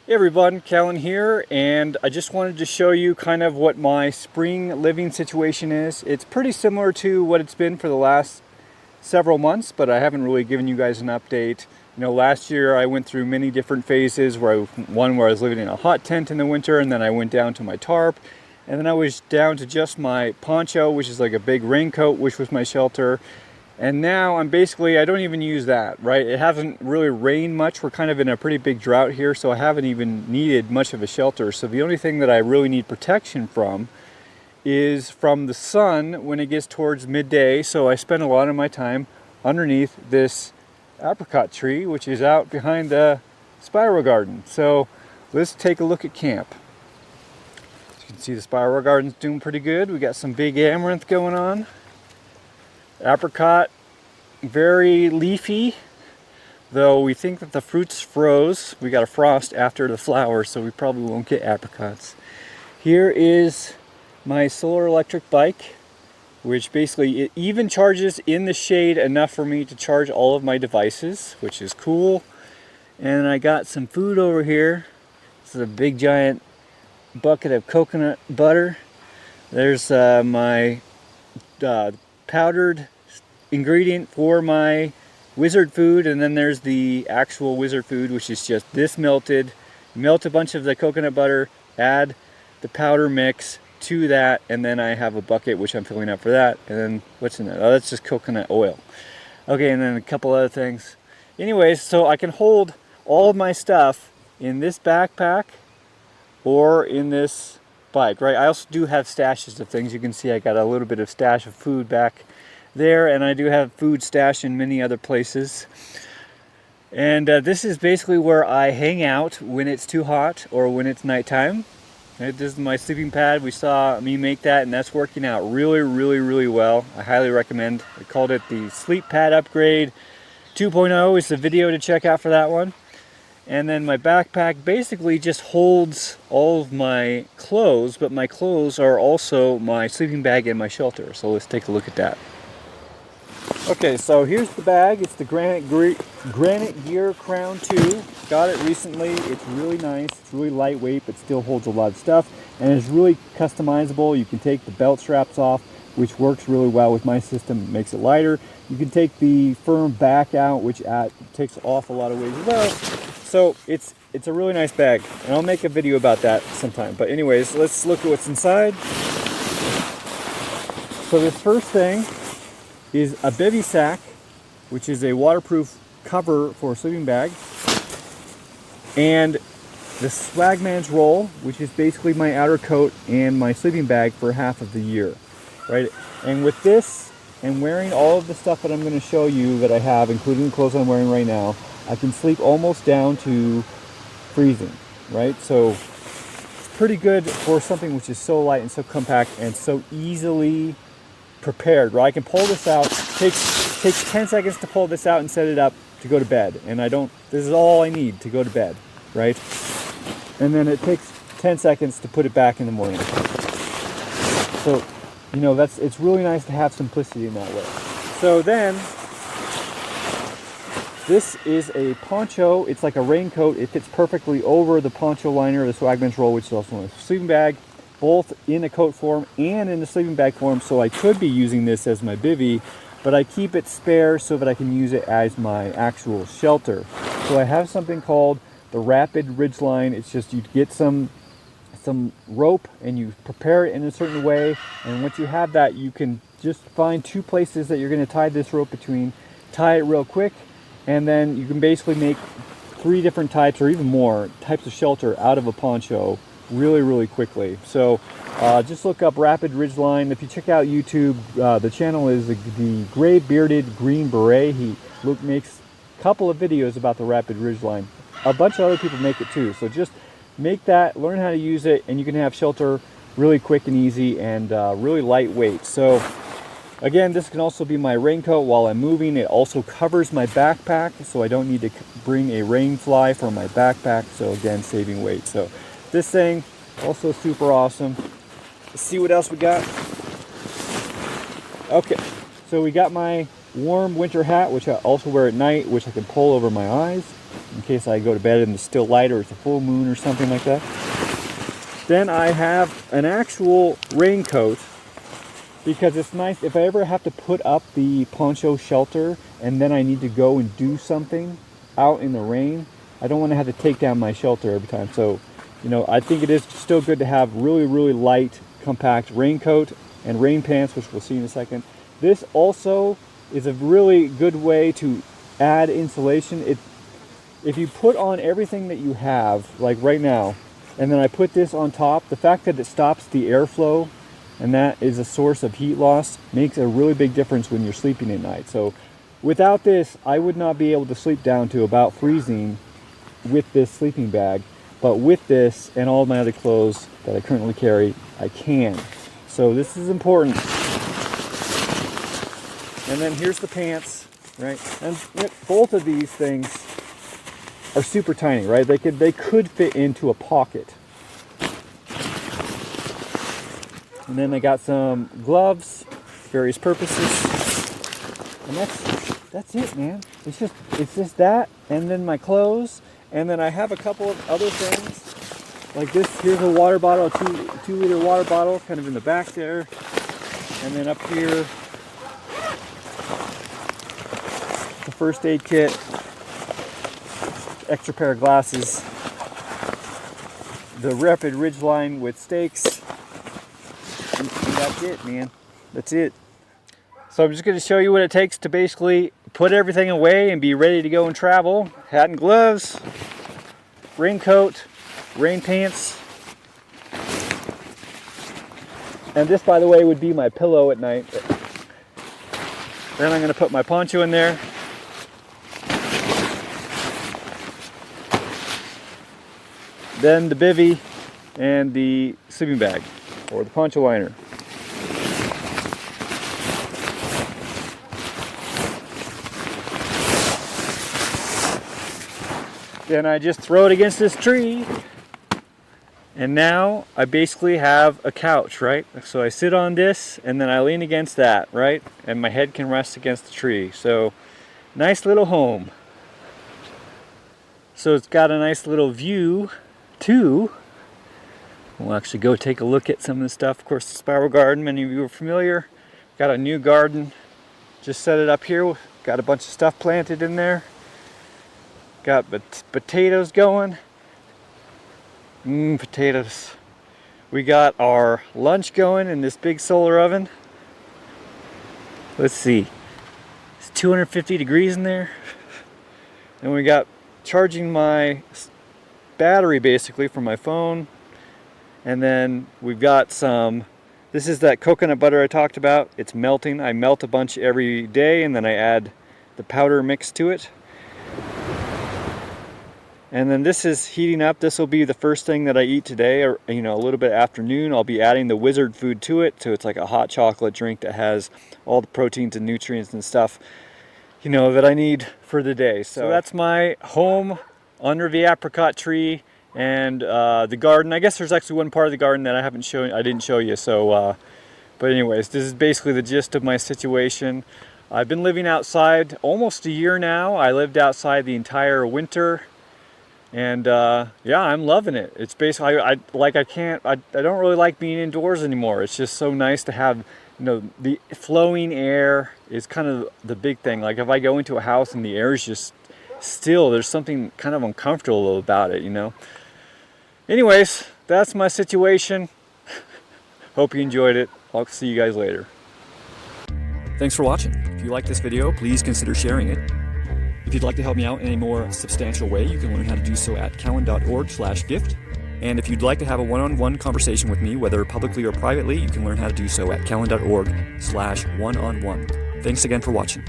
Hey everyone, Cahlen here, and I just wanted to show you kind of what my spring living situation is. It's pretty similar to what it's been for the last several months, but I haven't really given you guys an update. You know, last year I went through many different phases where one where I was living in a hot tent in the winter, and then I went down to my tarp, and then I was down to just my poncho, which is like a big raincoat, which was my shelter. And now I'm basically, I don't even use that, right? It hasn't really rained much. We're kind of in a pretty big drought here, so I haven't even needed much of a shelter. So the only thing that I really need protection from is from the sun when it gets towards midday. So I spend a lot of my time underneath this apricot tree, which is out behind the spiral garden. So let's take a look at camp. As you can see, the spiral garden's doing pretty good. We got some big amaranth going on. Apricot, very leafy, though we think that the fruits froze. We got a frost after the flowers, so we probably won't get apricots. Here is my solar electric bike, which basically it even charges in the shade enough for me to charge all of my devices, which is cool. And I got some food over here. This is a big giant bucket of coconut butter. There's my powdered ingredient for my wizard food, and then there's the actual wizard food, which is just this melted. Melt a bunch of the coconut butter, add the powder mix to that, and then I have a bucket which I'm filling up for that. And then what's in that? Oh, that's just coconut oil. Okay, and then a couple other things. Anyways, so I can hold all of my stuff in this backpack or in this bike, right? I also do have stashes of things. You can see I got a little bit of stash of food back there, and I do have food stashed in many other places. And this is basically where I hang out when it's too hot or when it's nighttime. Right, this is my sleeping pad. We saw me make that, and that's working out really well. I highly recommend. I called it the Sleep Pad Upgrade 2.0 is the video to check out for that one. And then my backpack basically just holds all of my clothes, but my clothes are also my sleeping bag and my shelter. So let's take a look at that. Okay, so here's the bag. It's the Granite Gear Crown 2. Got it recently. It's really nice. It's really lightweight, but still holds a lot of stuff. And it's really customizable. You can take the belt straps off, which works really well with my system. It makes it lighter. You can take the firm back out, which takes off a lot of weight as well. So it's a really nice bag, and I'll make a video about that sometime. But anyways, let's look at what's inside. So this first thing is a bivy sack, which is a waterproof cover for a sleeping bag, and the Swagman's roll, which is basically my outer coat and my sleeping bag for half of the year, right? And with this, and wearing all of the stuff that I'm going to show you that I have, including the clothes I'm wearing right now, I can sleep almost down to freezing, right? So it's pretty good for something which is so light and so compact and so easily prepared, right? I can pull this out. Takes 10 seconds to pull this out and set it up to go to bed. And this is all I need to go to bed, right? And then it takes 10 seconds to put it back in the morning. So, you know, it's really nice to have simplicity in that way. So then, this is a poncho. It's like a raincoat. It fits perfectly over the poncho liner, the Swagman's roll, which is also a sleeping bag, both in a coat form and in the sleeping bag form. So I could be using this as my bivy, but I keep it spare so that I can use it as my actual shelter. So I have something called the Rapid Ridgeline. It's just you get some rope and you prepare it in a certain way, and once you have that, you can just find two places that you're going to tie this rope between, tie it real quick, and then you can basically make 3 different types or even more types of shelter out of a poncho really quickly. So just look up Rapid Ridgeline. If you check out YouTube, the channel is the Gray Bearded Green Beret. He makes a couple of videos about the Rapid Ridgeline. A bunch of other people make it too. So just make that, learn how to use it, and you can have shelter really quick and easy and really lightweight. So again, this can also be my raincoat while I'm moving. It also covers my backpack, so I don't need to bring a rain fly for my backpack. So again, saving weight. So this thing, also super awesome. Let's see what else we got. Okay, so we got my warm winter hat, which I also wear at night, which I can pull over my eyes. in case I go to bed and it's still light or it's a full moon or something like that. Then I have an actual raincoat, because it's nice if I ever have to put up the poncho shelter and then I need to go and do something out in the rain. I don't want to have to take down my shelter every time. So, you know, I think it is still good to have really, really light, compact raincoat and rain pants, which we'll see in a second. This also is a really good way to add insulation. If you put on everything that you have, like right now, and then I put this on top, the fact that it stops the airflow and that is a source of heat loss makes a really big difference when you're sleeping at night. So without this, I would not be able to sleep down to about freezing with this sleeping bag. But with this and all my other clothes that I currently carry, I can. So this is important. And then here's the pants, right? And both of these things are super tiny, right? They could fit into a pocket. And then I got some gloves, various purposes. And that's it, man. It's just that, and then my clothes, and then I have a couple of other things. Like this, here's a water bottle, a 2-liter water bottle, kind of in the back there. And then up here, the first aid kit, extra pair of glasses, the Rapid Ridgeline with stakes, and that's it, man. That's it. So I'm just going to show you what it takes to basically put everything away and be ready to go and travel. Hat and gloves, raincoat, rain pants, and this, by the way, would be my pillow at night. Then I'm going to put my poncho in there. Then the bivvy and the sleeping bag, or the poncho liner. Then I just throw it against this tree, and now I basically have a couch, right? So I sit on this and then I lean against that, right? And my head can rest against the tree. So nice little home. So it's got a nice little view too. We'll actually go take a look at some of the stuff. Of course, the spiral garden, many of you are familiar. Got a new garden, just set it up here. Got a bunch of stuff planted in there. Got potatoes going. Potatoes. We got our lunch going in this big solar oven. Let's see. It's 250 degrees in there. And we got charging my battery basically from my phone. And then we've got some, this is that coconut butter I talked about. It's melting. I melt a bunch every day and then I add the powder mix to it. And then this is heating up. This will be the first thing that I eat today, or a little bit afternoon. I'll be adding the Wizard food to it, so it's like a hot chocolate drink that has all the proteins and nutrients and stuff, that I need for the day. So that's my home under the apricot tree and the garden. I guess there's actually one part of the garden that I didn't show you. So, but anyways, this is basically the gist of my situation. I've been living outside almost a year now. I lived outside the entire winter. And yeah, I'm loving it. It's basically, I don't really like being indoors anymore. It's just so nice to have, the flowing air is kind of the big thing. Like if I go into a house and the air is just still, there's something kind of uncomfortable about it, Anyways, that's my situation. Hope you enjoyed it. I'll see you guys later. Thanks for watching. If you like this video, please consider sharing it. If you'd like to help me out in a more substantial way, you can learn how to do so at cahlen.org/gift. And if you'd like to have a one-on-one conversation with me, whether publicly or privately, you can learn how to do so at cahlen.org/one-on-one. Thanks again for watching.